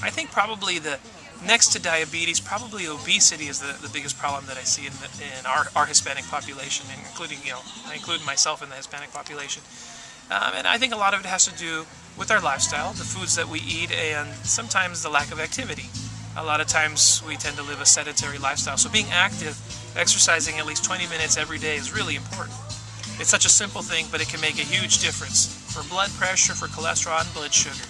I think probably the next to diabetes, probably obesity is the biggest problem that I see in our Hispanic population, including, I include myself in the Hispanic population. And I think a lot of it has to do with our lifestyle, the foods that we eat, and sometimes the lack of activity. A lot of times we tend to live a sedentary lifestyle. So being active, exercising at least 20 minutes every day is really important. It's such a simple thing, but it can make a huge difference for blood pressure, for cholesterol, and blood sugar.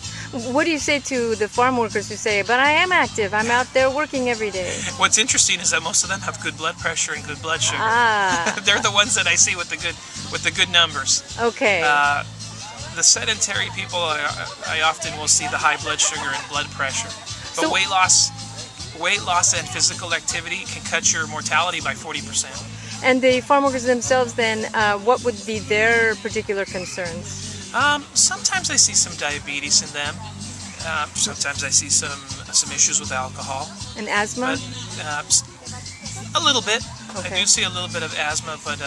What do you say to the farm workers who say, but I am active, I'm out there working every day? What's interesting is that most of them have good blood pressure and good blood sugar. Ah. They're the ones that I see with the good numbers. Okay. The sedentary people, I often will see the high blood sugar and blood pressure. But So, weight loss and physical activity can cut your mortality by 40%. and the farm workers themselves then, what would be their particular concerns? Sometimes I see some diabetes in them. Sometimes I see some issues with alcohol. And asthma? But a little bit. Okay. I do see a little bit of asthma, but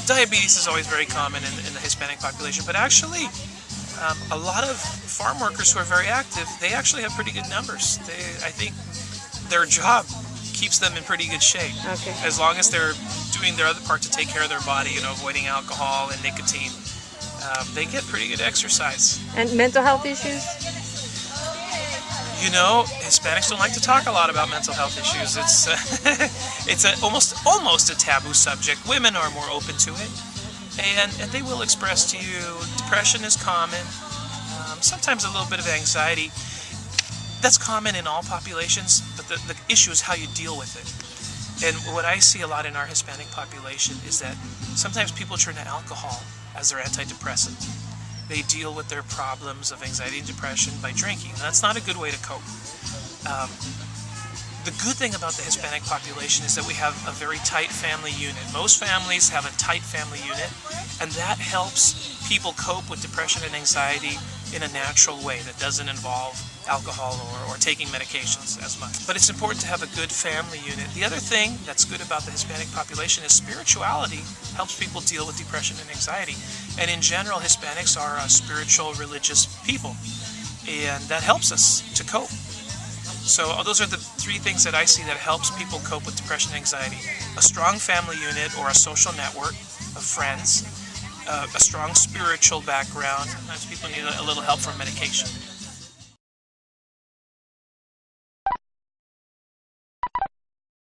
diabetes is always very common in the Hispanic population. But actually, a lot of farm workers who are very active, they actually have pretty good numbers. I think their job keeps them in pretty good shape. Okay. As long as they're doing their other part to take care of their body, avoiding alcohol and nicotine. They get pretty good exercise. And mental health issues? Hispanics don't like to talk a lot about mental health issues. It's almost a taboo subject. Women are more open to it, and they will express to you depression is common. Sometimes a little bit of anxiety. That's common in all populations, but the issue is how you deal with it. And what I see a lot in our Hispanic population is that sometimes people turn to alcohol as their antidepressant. They deal with their problems of anxiety and depression by drinking. And that's not a good way to cope. The good thing about the Hispanic population is that we have a very tight family unit. Most families have a tight family unit, and that helps people cope with depression and anxiety in a natural way that doesn't involve alcohol or taking medications as much. But it's important to have a good family unit. The other thing that's good about the Hispanic population is spirituality helps people deal with depression and anxiety. And in general, Hispanics are a spiritual, religious people, and that helps us to cope. So those are the three things that I see that helps people cope with depression and anxiety. A strong family unit or a social network of friends, a strong spiritual background. Sometimes people need a little help from medication.